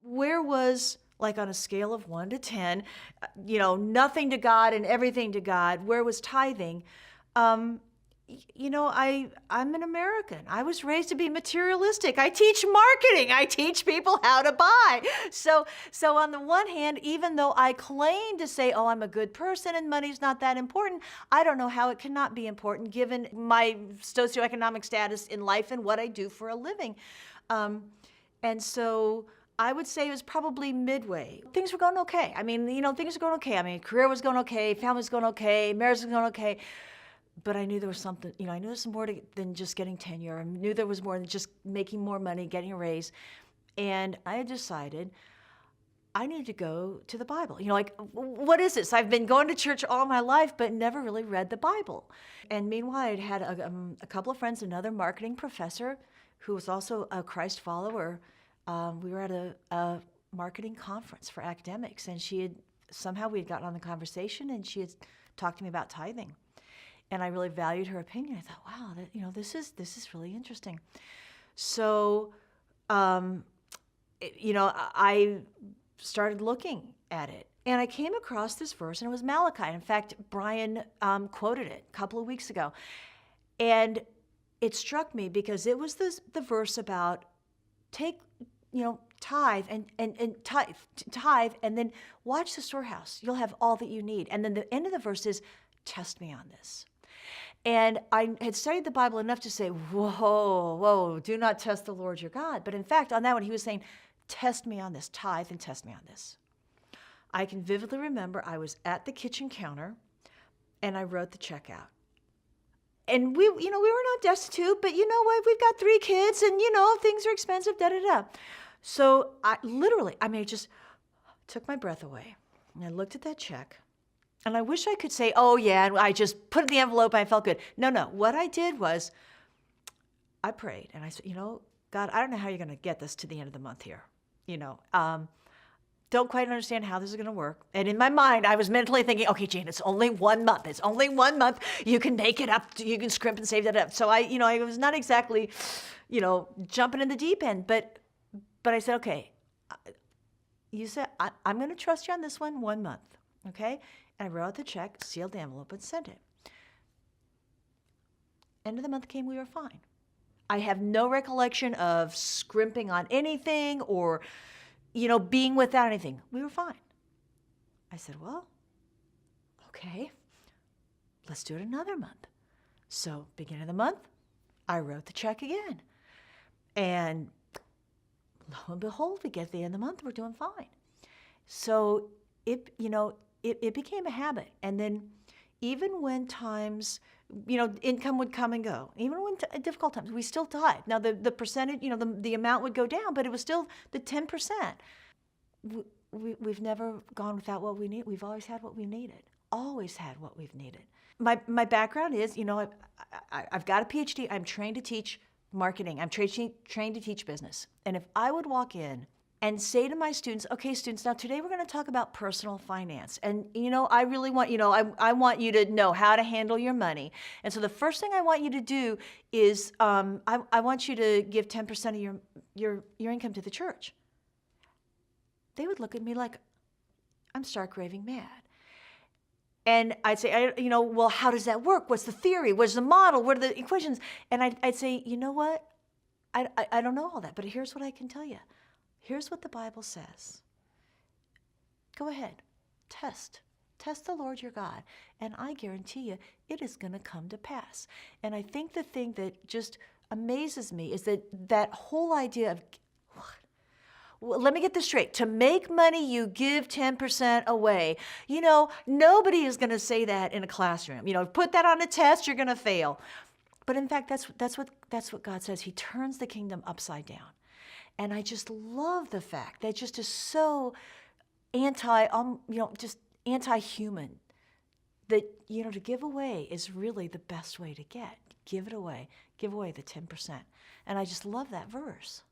where was, like on a scale of 1 to 10, nothing to God and everything to God, where was tithing? I'm an American. I was raised to be materialistic. I teach marketing. I teach people how to buy. So on the one hand, even though I claim to say, oh, I'm a good person and money's not that important, I don't know how it cannot be important given my socioeconomic status in life and what I do for a living. And so I would say it was probably midway. Things were going okay. I mean, things were going okay. I mean, career was going okay, family was going okay, marriage was going okay. But I knew there was something, I knew there was more than just getting tenure. I knew there was more than just making more money, getting a raise. And I had decided I needed to go to the Bible. What is this? I've been going to church all my life, but never really read the Bible. And meanwhile, I'd had a couple of friends, another marketing professor who was also a Christ follower. We were at a marketing conference for academics, and we had gotten on the conversation, and she had talked to me about tithing. And I really valued her opinion. I thought, wow, this is really interesting. So, I started looking at it, and I came across this verse, and it was Malachi. In fact, Brian quoted it a couple of weeks ago, and it struck me because it was the verse about tithe and tithe, and then watch the storehouse. You'll have all that you need. And then the end of the verse is, test me on this. And I had studied the Bible enough to say, whoa, do not test the Lord your God. But in fact, on that one, he was saying, test me on this, tithe and test me on this. I can vividly remember I was at the kitchen counter and I wrote the check out. And we were not destitute, but you know what? We've got 3 kids and, things are expensive, da-da-da. So I just took my breath away and I looked at that check. And I wish I could say, oh, yeah, and I just put it in the envelope and I felt good. No. What I did was I prayed and I said, God, I don't know how you're going to get this to the end of the month here. Don't quite understand how this is going to work. And in my mind, I was mentally thinking, okay, Jane, it's only 1 month. It's only 1 month. You can make it up. You can scrimp and save that up. So I was not exactly, jumping in the deep end. But I said, okay, you said, I'm going to trust you on this 1 month, okay? And I wrote out the check, sealed the envelope, and sent it. End of the month came, we were fine. I have no recollection of scrimping on anything or, being without anything. We were fine. I said, well, okay, let's do it another month. So beginning of the month, I wrote the check again. And lo and behold, we get to the end of the month, we're doing fine. So it became a habit. And then even when times, income would come and go, even when difficult times, we still tithe. Now the percentage, the amount would go down, but it was still the 10%. We've never gone without what we need. We've always had what we needed. Always had what we've needed. My background is, I've got a PhD. I'm trained to teach marketing. I'm trained to teach business. And if I would walk in and say to my students, okay, students, now today we're going to talk about personal finance. And, I really want, I want you to know how to handle your money. And so the first thing I want you to do is I want you to give 10% of your income to the church. They would look at me like I'm stark raving mad. And I'd say, well, how does that work? What's the theory? What's the model? What are the equations? And I'd say, you know what? I don't know all that, but here's what I can tell you. Here's what the Bible says. Go ahead, test the Lord your God, and I guarantee you it is going to come to pass. And I think the thing that just amazes me is that whole idea of, well, let me get this straight. To make money, you give 10% away. Nobody is going to say that in a classroom. Put that on a test, you're going to fail. But in fact, that's what God says. He turns the kingdom upside down. And I just love the fact that just is so just anti-human. That, to give away is really the best way to get. Give it away. Give away the 10%. And I just love that verse.